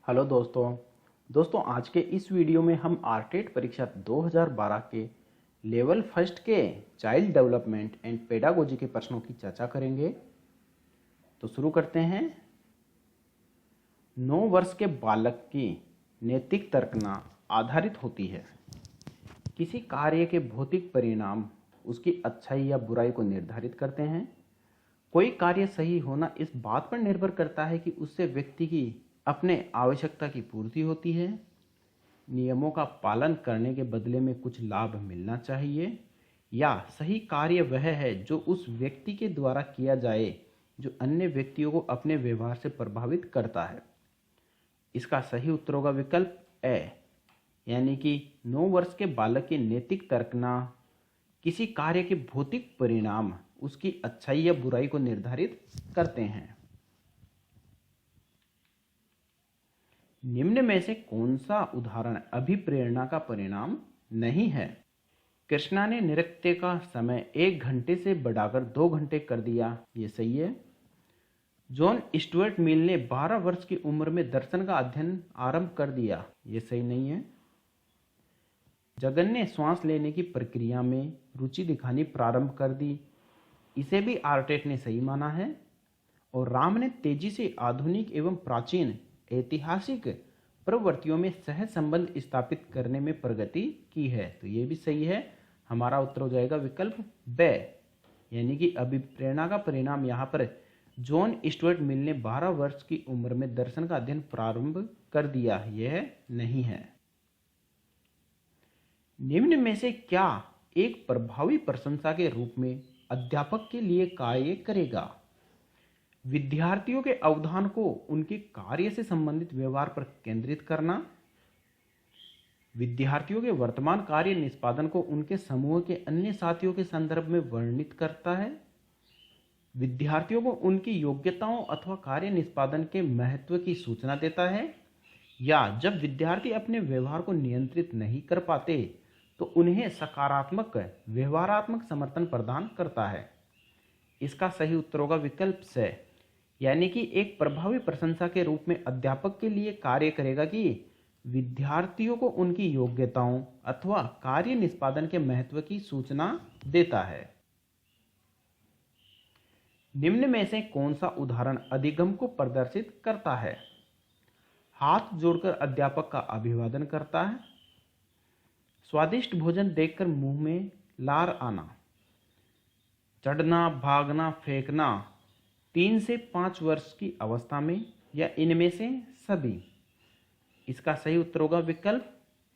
Hello दोस्तों आज के इस वीडियो में हम आरटेट परीक्षा 2012 के लेवल फर्स्ट के चाइल्ड डेवलपमेंट एंड पेडागोजी के प्रश्नों की चर्चा करेंगे। तो शुरू करते हैं। 9 वर्ष के बालक की नैतिक तर्कना आधारित होती है। किसी कार्य के भौतिक परिणाम उसकी अच्छाई या बुराई को निर्धारित करते हैं। कोई कार्य सही होना इस बात पर निर्भर करता है कि उससे व्यक्ति की अपने आवश्यकता की पूर्ति होती है। नियमों का पालन करने के बदले में कुछ लाभ मिलना चाहिए, या सही कार्य वह है जो उस व्यक्ति के द्वारा किया जाए जो अन्य व्यक्तियों को अपने व्यवहार से प्रभावित करता है। इसका सही उत्तर होगा विकल्प ए, यानी कि 9 वर्ष के बालक की नैतिक तर्कना किसी कार्य के भौतिक परिणाम उसकी अच्छाई या बुराई को निर्धारित करते हैं। निम्न में से कौन सा उदाहरण अभिप्रेरणा का परिणाम नहीं है? कृष्णा ने नृत्य का समय 1 घंटे से बढ़ाकर 2 घंटे कर दिया, ये सही है। जॉन स्टुअर्ट मिल ने 12 वर्ष की उम्र में दर्शन का अध्ययन आरंभ कर दिया, ये सही नहीं है। जगन ने श्वास लेने की प्रक्रिया में रुचि दिखानी प्रारंभ कर दी, इसे भी आर्टेट ने सही माना है। और राम ने तेजी से आधुनिक एवं प्राचीन ऐतिहासिक प्रवृत्तियों में सह संबंध स्थापित करने में प्रगति की है, तो ये भी सही है। हमारा उत्तर हो जाएगा विकल्प बे, यानी कि अभिप्रेरणा का परिणाम यहाँ पर जॉन स्टुअर्ट मिल ने 12 वर्ष की उम्र में दर्शन का अध्ययन प्रारंभ कर दिया, यह नहीं है। निम्न में से क्या एक प्रभावी प्रशंसा के रूप में अध्यापक के लिए कार्य करेगा? विद्यार्थियों के अवधान को उनके कार्य से संबंधित व्यवहार पर केंद्रित करना, विद्यार्थियों के वर्तमान कार्य निष्पादन को उनके समूह के अन्य साथियों के संदर्भ में वर्णित करता है, विद्यार्थियों को उनकी योग्यताओं अथवा कार्य निष्पादन के महत्व की सूचना देता है, या जब विद्यार्थी अपने व्यवहार को नियंत्रित नहीं कर पाते तो उन्हें सकारात्मक व्यवहारात्मक समर्थन प्रदान करता है। इसका सही उत्तर होगा विकल्प से, यानी कि एक प्रभावी प्रशंसा के रूप में अध्यापक के लिए कार्य करेगा कि विद्यार्थियों को उनकी योग्यताओं अथवा कार्य निष्पादन के महत्व की सूचना देता है। निम्न में से कौन सा उदाहरण अधिगम को प्रदर्शित करता है? हाथ जोड़कर अध्यापक का अभिवादन करता है, स्वादिष्ट भोजन देखकर मुंह में लार आना, चढ़ना भागना फेंकना 3 से 5 वर्ष की अवस्था में, या इनमें से सभी। इसका सही उत्तर होगा विकल्प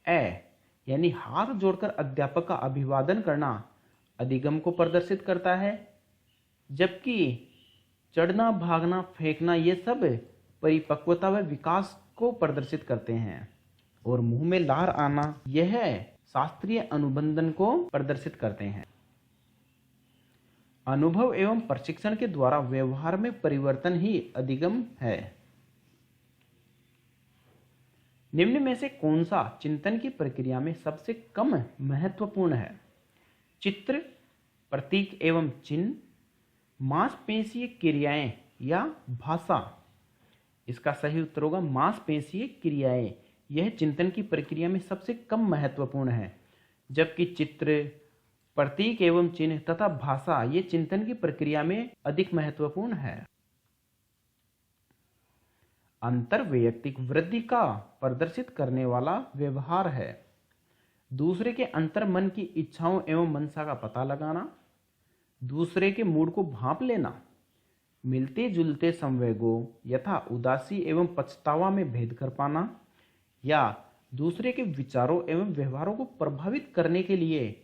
ए, यानी हाथ जोड़कर अध्यापक का अभिवादन करना अधिगम को प्रदर्शित करता है, जबकि चढ़ना भागना फेंकना ये सब परिपक्वता व विकास को प्रदर्शित करते हैं, और मुंह में लार आना यह शास्त्रीय अनुबंधन को प्रदर्शित करते हैं। अनुभव एवं प्रशिक्षण के द्वारा व्यवहार में परिवर्तन ही अधिगम है। निम्न में से कौन सा चिंतन की प्रक्रिया में सबसे कम महत्वपूर्ण है? चित्र, प्रतीक एवं चिन्ह, मांसपेशीय क्रियाएं या भाषा? इसका सही उत्तर होगा मांसपेशीय क्रियाएं। यह चिंतन की प्रक्रिया में सबसे कम महत्वपूर्ण है, जबकि चित्र, प्रतीक एवं चिन्ह तथा भाषा ये चिंतन की प्रक्रिया में अधिक महत्वपूर्ण है। अंतर्वैयक्तिक वृद्धि का प्रदर्शित करने वाला व्यवहार है। दूसरे के अंतर मन की इच्छाओं एवं मनसा का पता लगाना, दूसरे के मूड को भांप लेना, मिलते जुलते संवेगों यथा उदासी एवं पछतावा में भेद कर पाना, या दूसरे के विचारों एवं व्यवहारों को प्रभावित करने के लिए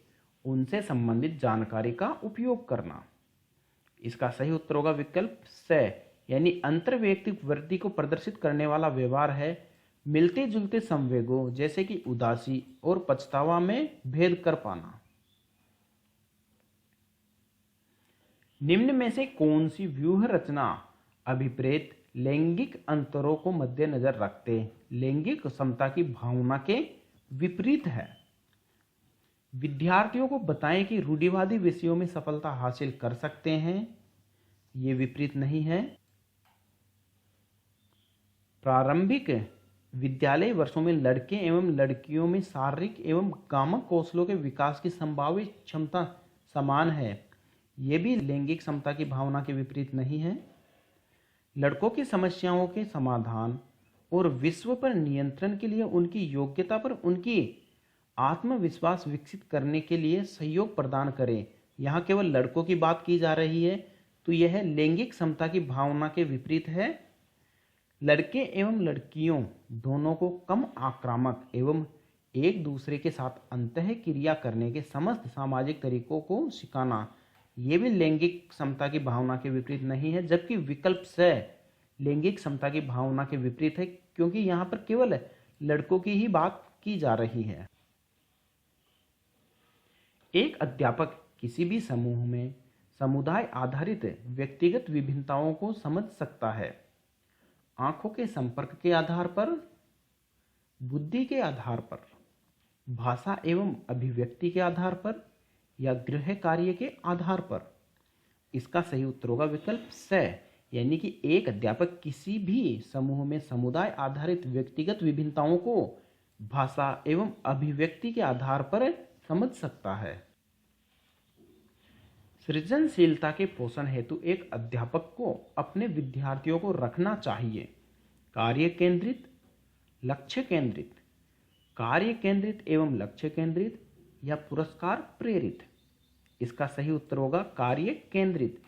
उनसे संबंधित जानकारी का उपयोग करना। इसका सही उत्तर होगा विकल्प से, यानी अंतर्वैयक्तिक वृद्धि को प्रदर्शित करने वाला व्यवहार है मिलते जुलते संवेगों जैसे कि उदासी और पछतावा में भेद कर पाना। निम्न में से कौन सी व्यूह रचना अभिप्रेत लैंगिक अंतरों को मद्देनजर रखते लैंगिक समता की भावना के विपरीत है? विद्यार्थियों को बताएं कि रूढ़िवादी विषयों में सफलता हासिल कर सकते हैं, ये विपरीत नहीं है। प्रारंभिक विद्यालय वर्षों में लड़के एवं लड़कियों में शारीरिक एवं कामक कौशलों के विकास की संभावित क्षमता समान है। ये भी लैंगिक समता की भावना के विपरीत नहीं है। लड़कों की समस्याओं के समाधान और विश्व पर नियंत्रण के लिए उनकी योग्यता पर उनकी आत्मविश्वास विकसित करने के लिए सहयोग प्रदान करें। यहाँ केवल लड़कों की बात की जा रही है, तो यह लैंगिक समता की भावना के विपरीत है। लड़के एवं लड़कियों दोनों को कम आक्रामक एवं एक दूसरे के साथ अंतः क्रिया करने के समस्त सामाजिक तरीकों को सिखाना, ये भी लैंगिक समता की भावना के विपरीत नहीं है। जबकि विकल्प से लैंगिक समता की भावना के विपरीत है, क्योंकि यहाँ पर केवल लड़कों की ही बात की जा रही है। एक अध्यापक किसी भी समूह में समुदाय आधारित व्यक्तिगत विभिन्नताओं को समझ सकता है। आंखों के संपर्क के आधार पर, बुद्धि के आधार पर, भाषा एवं अभिव्यक्ति के आधार पर या गृह कार्य के आधार पर। इसका सही उत्तर होगा विकल्प स, यानी कि एक अध्यापक किसी भी समूह में समुदाय आधारित व्यक्तिगत विभिन्नताओं को भाषा एवं अभिव्यक्ति के आधार पर समझ सकता है। सृजनशीलता के पोषण हेतु एक अध्यापक को अपने विद्यार्थियों को रखना चाहिए कार्य केंद्रित, लक्ष्य केंद्रित, कार्य केंद्रित एवं लक्ष्य केंद्रित या पुरस्कार प्रेरित। इसका सही उत्तर होगा कार्य केंद्रित।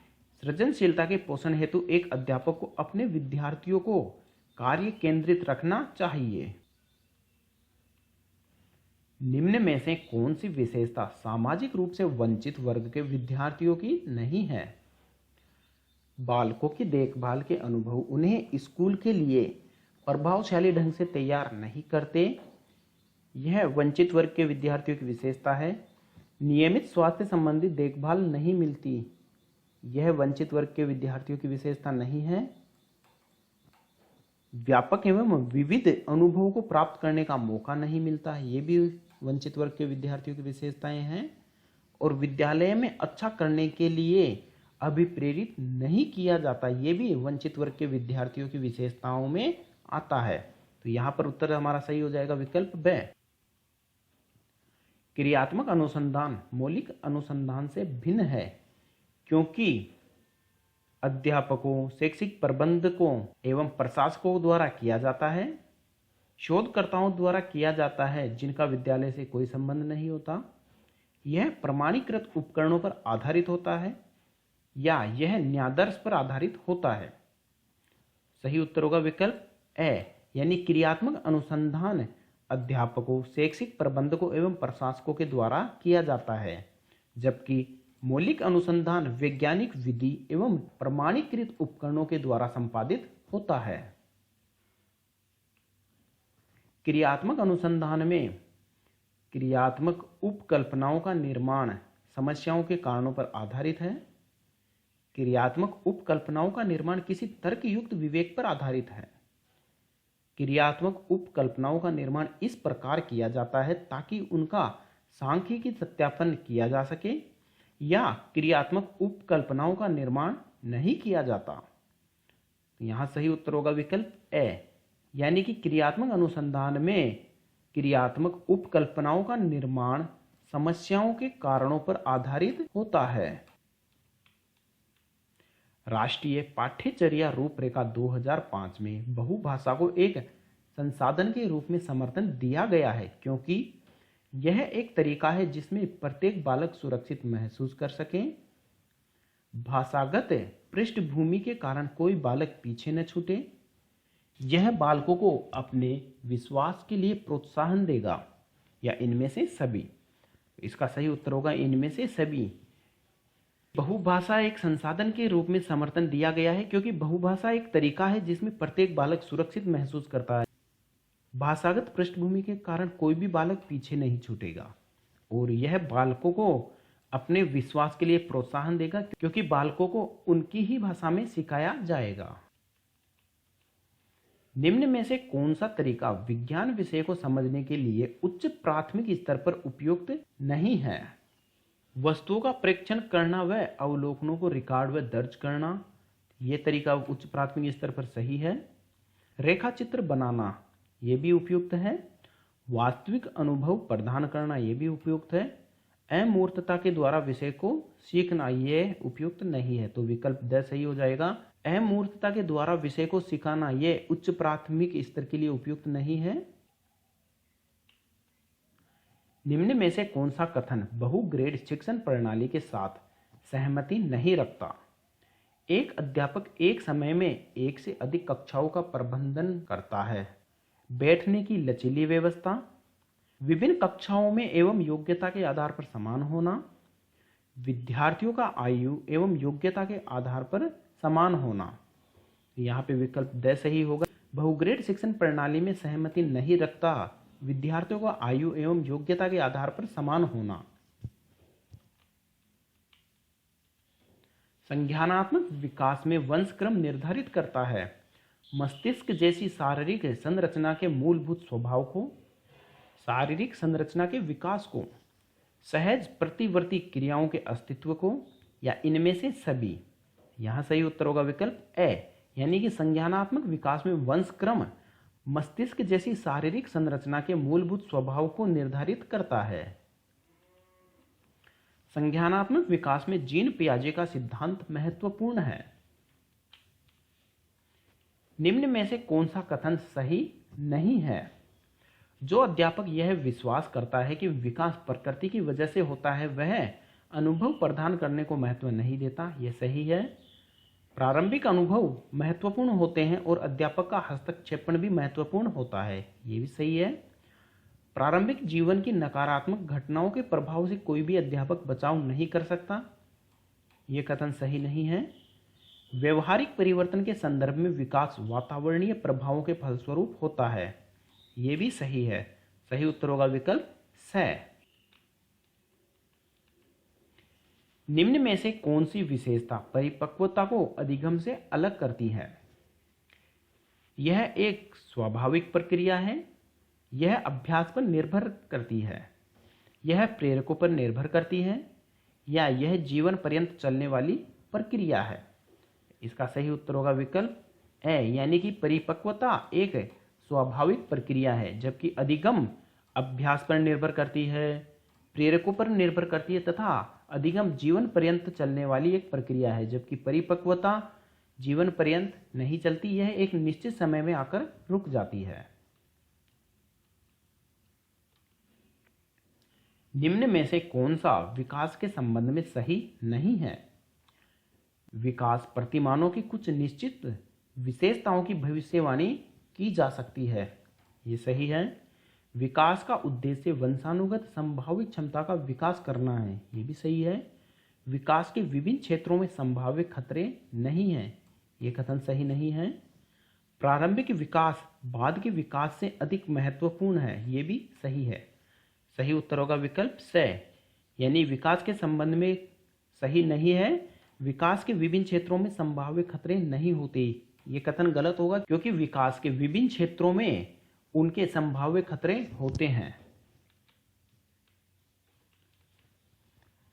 सृजनशीलता के पोषण हेतु एक अध्यापक को अपने विद्यार्थियों को कार्य केंद्रित रखना चाहिए। निम्न में से कौन सी विशेषता सामाजिक रूप से वंचित वर्ग के विद्यार्थियों की नहीं है? बालकों की देखभाल के अनुभव उन्हें स्कूल के लिए प्रभावशाली ढंग से तैयार नहीं करते। यह वंचित वर्ग के विद्यार्थियों की विशेषता है। नियमित स्वास्थ्य संबंधी देखभाल नहीं मिलती, यह वंचित वर्ग के विद्यार्थियों की विशेषता नहीं है। व्यापक एवं विविध अनुभवों को प्राप्त करने का मौका नहीं मिलता, ये भी वंचित वर्ग के विद्यार्थियों की विशेषताएं हैं। और विद्यालय में अच्छा करने के लिए अभिप्रेरित नहीं किया जाता, ये भी वंचित वर्ग के विद्यार्थियों की विशेषताओं में आता है। तो यहाँ पर उत्तर हमारा सही हो जाएगा विकल्प ब। क्रियात्मक अनुसंधान मौलिक अनुसंधान से भिन्न है, क्योंकि अध्यापकों, शैक्षिक प्रबंधकों एवं प्रशासकों द्वारा किया जाता है, शोधकर्ताओं द्वारा किया जाता है जिनका विद्यालय से कोई संबंध नहीं होता। यह प्रमाणीकृत उपकरणों पर आधारित होता है या यह न्यायादर्श पर आधारित होता है। सही उत्तर होगा विकल्प ए, यानी क्रियात्मक अनुसंधान अध्यापकों, शैक्षिक प्रबंधकों एवं प्रशासकों के द्वारा किया जाता है, जबकि मौलिक अनुसंधान वैज्ञानिक विधि एवं प्रमाणीकृत उपकरणों के द्वारा संपादित होता है। क्रियात्मक अनुसंधान में क्रियात्मक उपकल्पनाओं का निर्माण समस्याओं के कारणों पर आधारित है। क्रियात्मक उपकल्पनाओं का निर्माण किसी तर्कयुक्त विवेक पर आधारित है। क्रियात्मक उपकल्पनाओं का निर्माण इस प्रकार किया जाता है ताकि उनका सांख्यिकी सत्यापन किया जा सके, या क्रियात्मक उपकल्पनाओं का निर्माण नहीं किया जाता। यहां सही उत्तर होगा विकल्प ए, यानी कि क्रियात्मक अनुसंधान में क्रियात्मक उपकल्पनाओं का निर्माण समस्याओं के कारणों पर आधारित होता है। राष्ट्रीय पाठ्यचर्या रूपरेखा 2005 में बहुभाषा को एक संसाधन के रूप में समर्थन दिया गया है, क्योंकि यह एक तरीका है जिसमें प्रत्येक बालक सुरक्षित महसूस कर सके, भाषागत पृष्ठभूमि के कारण कोई बालक पीछे न छूटे, यह बालकों को अपने विश्वास के लिए प्रोत्साहन देगा, या इनमें से सभी। इसका सही उत्तर होगा इनमें से सभी। बहुभाषा एक संसाधन के रूप में समर्थन दिया गया है, क्योंकि बहुभाषा एक तरीका है जिसमें प्रत्येक बालक सुरक्षित महसूस करता है, भाषागत पृष्ठभूमि के कारण कोई भी बालक पीछे नहीं छूटेगा, और यह बालकों को अपने विश्वास के लिए प्रोत्साहन देगा, क्योंकि बालकों को उनकी ही भाषा में सिखाया जाएगा। निम्न में से कौन सा तरीका विज्ञान विषय को समझने के लिए उच्च प्राथमिक स्तर पर उपयुक्त नहीं है? वस्तुओं का प्रेक्षण करना व अवलोकनों को रिकॉर्ड व दर्ज करना, यह तरीका उच्च प्राथमिक स्तर पर सही है। रेखा चित्र बनाना, ये भी उपयुक्त है। वास्तविक अनुभव प्रदान करना, ये भी उपयुक्त है। अमूर्तता के द्वारा विषय को सीखना, ये उपयुक्त नहीं है, तो विकल्प द सही हो जाएगा। अमूर्तता के द्वारा विषय को सिखाना, ये उच्च प्राथमिक स्तर के लिए उपयुक्त नहीं है। निम्न में से कौन सा कथन बहुग्रेड शिक्षण प्रणाली के साथ सहमति नहीं रखता? एक अध्यापक एक समय में एक से अधिक कक्षाओं का प्रबंधन करता है। बैठने की लचीली व्यवस्था, विभिन्न कक्षाओं में एवं योग्यता के आधार पर समान होना, विद्यार्थियों का आयु एवं योग्यता के आधार पर समान होना। यहाँ पे विकल्प द सही होगा। बहुग्रेड शिक्षण प्रणाली में सहमति नहीं रखता, विद्यार्थियों का आयु एवं योग्यता के आधार पर समान होना। संज्ञानात्मक विकास में वंशक्रम निर्धारित करता है। मस्तिष्क जैसी शारीरिक संरचना के मूलभूत स्वभाव को, शारीरिक संरचना के विकास को, सहज प्रतिवर्ती क्रियाओं के अस्तित्व को, या इनमें से सभी। यहां सही उत्तर होगा विकल्प ए, यानी कि संज्ञानात्मक विकास में वंशक्रम मस्तिष्क जैसी शारीरिक संरचना के मूलभूत स्वभाव को निर्धारित करता है। संज्ञानात्मक विकास में जीन पियाजे का सिद्धांत महत्वपूर्ण है। निम्न में से कौन सा कथन सही नहीं है? जो अध्यापक यह विश्वास करता है कि विकास प्रकृति की वजह से होता है, वह अनुभव प्रदान करने को महत्व नहीं देता, यह सही है। प्रारंभिक अनुभव महत्वपूर्ण होते हैं और अध्यापक का हस्तक्षेपण भी महत्वपूर्ण होता है, ये भी सही है। प्रारंभिक जीवन की नकारात्मक घटनाओं के प्रभाव से कोई भी अध्यापक बचाव नहीं कर सकता, यह कथन सही नहीं है। व्यवहारिक परिवर्तन के संदर्भ में विकास वातावरणीय प्रभावों के फलस्वरूप होता है, यह भी सही है। सही उत्तर होगा विकल्प स। निम्न में से कौन सी विशेषता परिपक्वता को अधिगम से अलग करती है? यह एक स्वाभाविक प्रक्रिया है, यह अभ्यास पर निर्भर करती है, यह प्रेरकों पर निर्भर करती है, या यह जीवन पर्यंत चलने वाली प्रक्रिया है। इसका सही उत्तर होगा विकल्प ए, यानी कि परिपक्वता एक स्वाभाविक प्रक्रिया है, जबकि अधिगम अभ्यास पर निर्भर करती है, प्रेरकों पर निर्भर करती है, तथा अधिगम जीवन पर्यंत चलने वाली एक प्रक्रिया है, जबकि परिपक्वता जीवन पर्यंत नहीं चलती, यह एक निश्चित समय में आकर रुक जाती है। निम्न में से कौन सा विकास के संबंध में सही नहीं है? विकास प्रतिमानों की कुछ निश्चित विशेषताओं की भविष्यवाणी की जा सकती है, ये सही है। विकास का उद्देश्य वंशानुगत संभावित क्षमता का विकास करना है, ये भी सही है। विकास के विभिन्न क्षेत्रों में संभावित खतरे नहीं हैं, ये कथन सही नहीं है। प्रारंभिक विकास बाद के विकास से अधिक महत्वपूर्ण है, ये भी सही है। सही उत्तर होगा विकल्प स, यानी विकास के संबंध में सही नहीं है। विकास के विभिन्न क्षेत्रों में संभावित खतरे नहीं होते, ये कथन गलत होगा, क्योंकि विकास के विभिन्न क्षेत्रों में उनके संभावित खतरे होते हैं।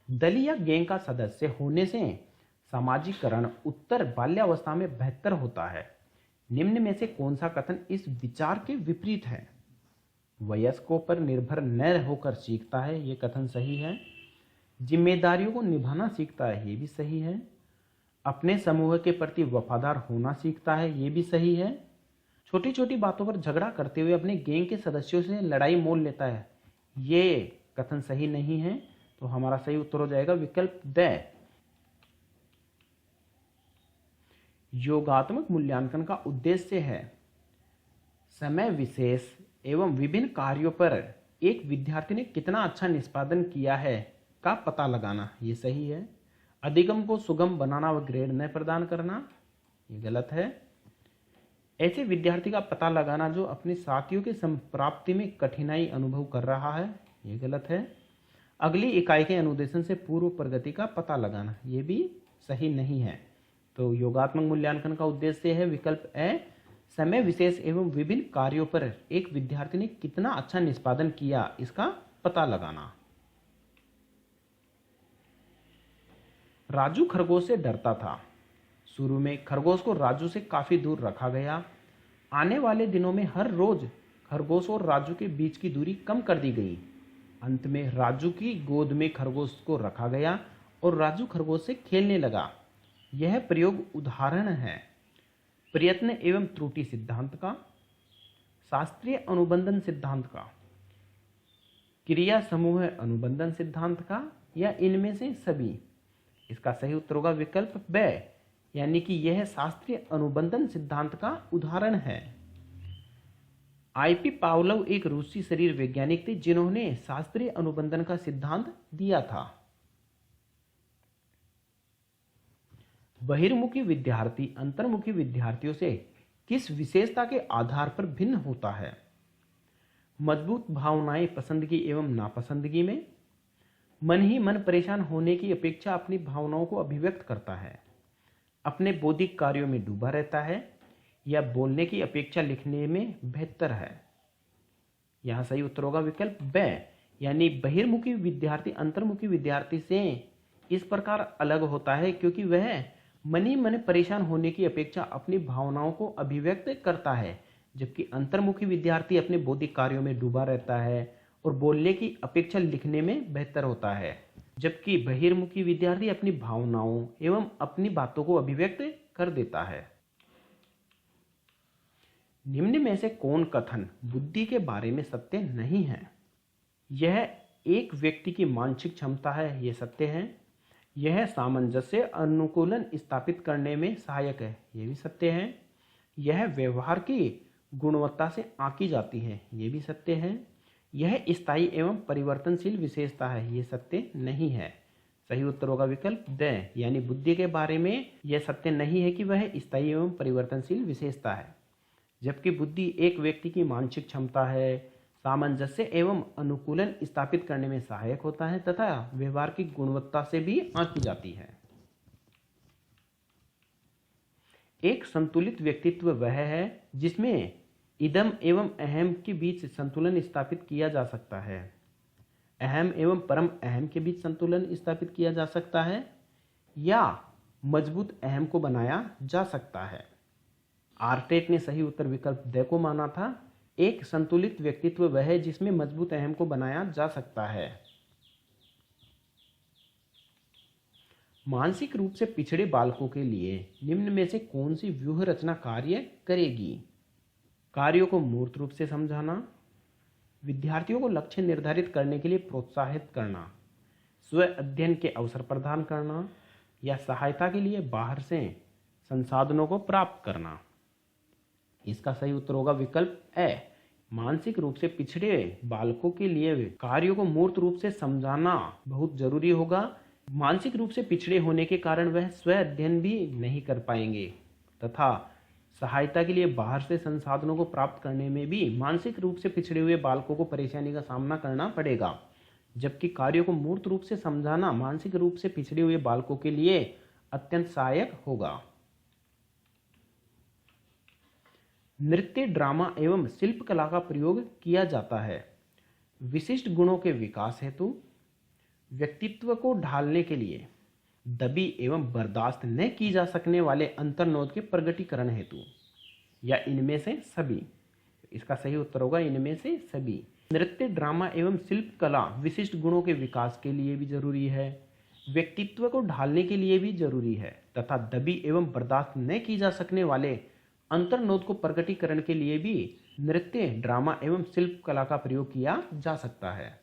दल या गैंग का सदस्य होने से सामाजिकरण उत्तर बाल्यावस्था में बेहतर होता है। निम्न में से कौन सा कथन इस विचार के विपरीत है? वयस्कों पर निर्भर न होकर सीखता है, ये कथन सही है। जिम्मेदारियों को निभाना सीखता है, ये भी सही है। अपने समूह के प्रति वफादार होना सीखता है, ये भी सही है। छोटी छोटी बातों पर झगड़ा करते हुए अपने गैंग के सदस्यों से लड़ाई मोल लेता है, ये कथन सही नहीं है, तो हमारा सही उत्तर हो जाएगा विकल्प द। योगात्मक मूल्यांकन का उद्देश्य है समय विशेष एवं विभिन्न कार्यों पर एक विद्यार्थी ने कितना अच्छा निष्पादन किया है का पता लगाना, ये सही है। अधिगम को सुगम बनाना व ग्रेड न प्रदान करना, ये गलत है। ऐसे विद्यार्थी का पता लगाना जो अपने साथियों के संप्राप्ति में कठिनाई अनुभव कर रहा है, ये गलत है। अगली इकाई के अनुदेशन से पूर्व प्रगति का पता लगाना, ये भी सही नहीं है। तो योगात्मक मूल्यांकन का उद्देश्य है विकल्प ए, समय विशेष एवं विभिन्न कार्यों पर एक विद्यार्थी ने कितना अच्छा निष्पादन किया इसका पता लगाना। राजू खरगोश से डरता था। शुरू में खरगोश को राजू से काफी दूर रखा गया। आने वाले दिनों में हर रोज खरगोश और राजू के बीच की दूरी कम कर दी गई। अंत में राजू की गोद में खरगोश को रखा गया और राजू खरगोश से खेलने लगा। यह प्रयोग उदाहरण है प्रयत्न एवं त्रुटि सिद्धांत का, शास्त्रीय अनुबंधन सिद्धांत का, क्रिया समूह अनुबंधन सिद्धांत का, या इनमें से सभी। इसका सही उत्तर होगा विकल्प ब, यानी कि यह शास्त्रीय अनुबंधन सिद्धांत का उदाहरण है। आईपी पावलोव एक रूसी शरीर वैज्ञानिक थे जिन्होंने शास्त्रीय अनुबंधन का सिद्धांत दिया था। बहिर्मुखी विद्यार्थी अंतर्मुखी विद्यार्थियों से किस विशेषता के आधार पर भिन्न होता है? मजबूत भावनाएं पसंदगी एवं नापसंदगी में, मन ही मन परेशान होने की अपेक्षा अपनी भावनाओं को अभिव्यक्त करता है, अपने बौद्धिक कार्यों में डूबा रहता है, या बोलने की अपेक्षा लिखने में बेहतर है। यहां सही उत्तर होगा विकल्प ब, यानी बहिर्मुखी विद्यार्थी अंतर्मुखी विद्यार्थी से इस प्रकार अलग होता है क्योंकि वह मन ही मन परेशान होने की अपेक्षा अपनी भावनाओं को अभिव्यक्त करता है, जबकि अंतर्मुखी विद्यार्थी अपने बौद्धिक कार्यों में डूबा रहता है और बोलने की अपेक्षा लिखने में बेहतर होता है, जबकि बहिर्मुखी विद्यार्थी अपनी भावनाओं एवं अपनी बातों को अभिव्यक्त कर देता है। निम्न में से कौन कथन बुद्धि के बारे में सत्य नहीं है? यह एक व्यक्ति की मानसिक क्षमता है, यह सत्य है। यह सामंजस्य अनुकूलन स्थापित करने में सहायक है, यह भी सत्य है। यह व्यवहार की गुणवत्ता से आंकी जाती है, यह भी सत्य है। यह स्थायी एवं परिवर्तनशील विशेषता है, यह सत्य नहीं है। सही उत्तर होगा विकल्प ड, यानी बुद्धि के बारे में यह सत्य नहीं है कि वह स्थायी एवं परिवर्तनशील विशेषता है, जबकि बुद्धि एक व्यक्ति की मानसिक क्षमता है, सामंजस्य एवं अनुकूलन स्थापित करने में सहायक होता है तथा व्यवहार की गुणवत्ता से भी आंकी जाती है। एक संतुलित व्यक्तित्व वह है जिसमें इदम एवं अहम के बीच संतुलन स्थापित किया जा सकता है। अहम एवं परम अहम के बीच संतुलन स्थापित किया जा सकता है, या मजबूत अहम को बनाया जा सकता है। आर्टेट ने सही उत्तर विकल्प ड को माना था। एक संतुलित व्यक्तित्व वह है जिसमें मजबूत अहम को बनाया जा सकता है। मानसिक रूप से पिछड़े बालकों के लिए निम्न में से कौन सी व्यूह रचना कार्य करेगी? कार्यों को मूर्त रूप से समझाना, विद्यार्थियों को लक्ष्य निर्धारित करने के लिए प्रोत्साहित करना, स्व अध्ययन के अवसर प्रदान करना, या सहायता के लिए बाहर से संसाधनों को प्राप्त करना। इसका सही उत्तर होगा विकल्प ए। मानसिक रूप से पिछड़े बालकों के लिए कार्यों को मूर्त रूप से समझाना बहुत जरूरी होगा। मानसिक रूप से पिछड़े होने के कारण वह स्व अध्ययन भी नहीं कर पाएंगे तथा सहायता के लिए बाहर से संसाधनों को प्राप्त करने में भी मानसिक रूप से पिछड़े हुए बालकों को परेशानी का सामना करना पड़ेगा, जबकि कार्यों को मूर्त रूप से समझाना मानसिक रूप से पिछड़े हुए बालकों के लिए अत्यंत सहायक होगा। नृत्य, ड्रामा एवं शिल्पकला का प्रयोग किया जाता है विशिष्ट गुणों के विकास हेतु, व्यक्तित्व को ढालने के लिए, दबी एवं बर्दाश्त न की जा सकने वाले अंतर्नोद के प्रगटीकरण हेतु, या इनमें से सभी। इसका सही उत्तर होगा इनमें से सभी। नृत्य, ड्रामा एवं शिल्पकला विशिष्ट गुणों के विकास के लिए भी जरूरी है, व्यक्तित्व को ढालने के लिए भी जरूरी है तथा दबी एवं बर्दाश्त न की जा सकने वाले अंतर्नोद को प्रकटीकरण के लिए भी नृत्य, ड्रामा एवं शिल्पकला का प्रयोग किया जा सकता है।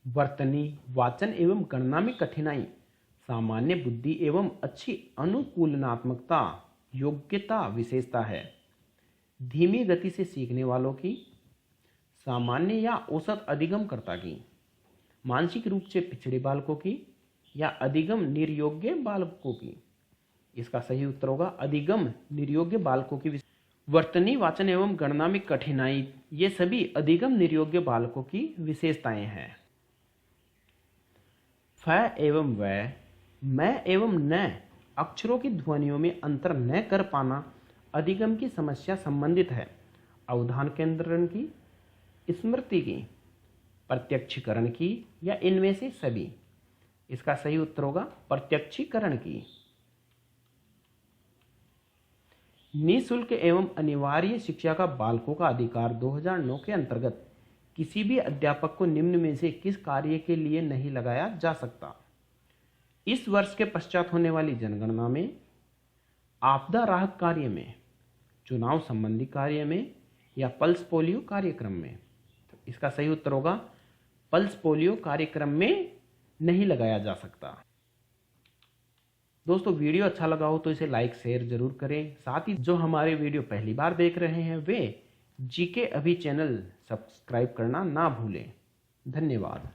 वर्तनी, वाचन एवं गणना में कठिनाई सामान्य बुद्धि एवं अच्छी अनुकूलनात्मकता योग्यता विशेषता है। धीमी गति से सीखने वालों की, सामान्य या औसत अधिगमकर्ता की, मानसिक रूप से पिछड़े बालकों की, या अधिगम निर्योग्य बालकों की। इसका सही उत्तर होगा अधिगम निर्योग्य बालकों की। वर्तनी, वाचन एवं गणना में कठिनाई ये सभी अधिगम निर्योग्य बालकों की विशेषताएं हैं। फ एवं व, मैं एवं न अक्षरों की ध्वनियों में अंतर न कर पाना अधिगम की समस्या संबंधित है। अवधान केंद्रण की, स्मृति की, प्रत्यक्षीकरण की, या इनमें से सभी। इसका सही उत्तर होगा प्रत्यक्षीकरण की। निःशुल्क एवं अनिवार्य शिक्षा का बालकों का अधिकार 2009 के अंतर्गत किसी भी अध्यापक को निम्न में से किस कार्य के लिए नहीं लगाया जा सकता? इस वर्ष के पश्चात होने वाली जनगणना में, आपदा राहत कार्य में, चुनाव संबंधी कार्य में या पल्स पोलियो कार्यक्रम में? तो इसका सही उत्तर होगा पल्स पोलियो कार्यक्रम में नहीं लगाया जा सकता। दोस्तों, वीडियो अच्छा लगा हो तो इसे लाइक शेयर जरूर करें। साथ ही जो हमारे वीडियो पहली बार देख रहे हैं वे जीके अभी चैनल सब्सक्राइब करना ना भूलें। धन्यवाद।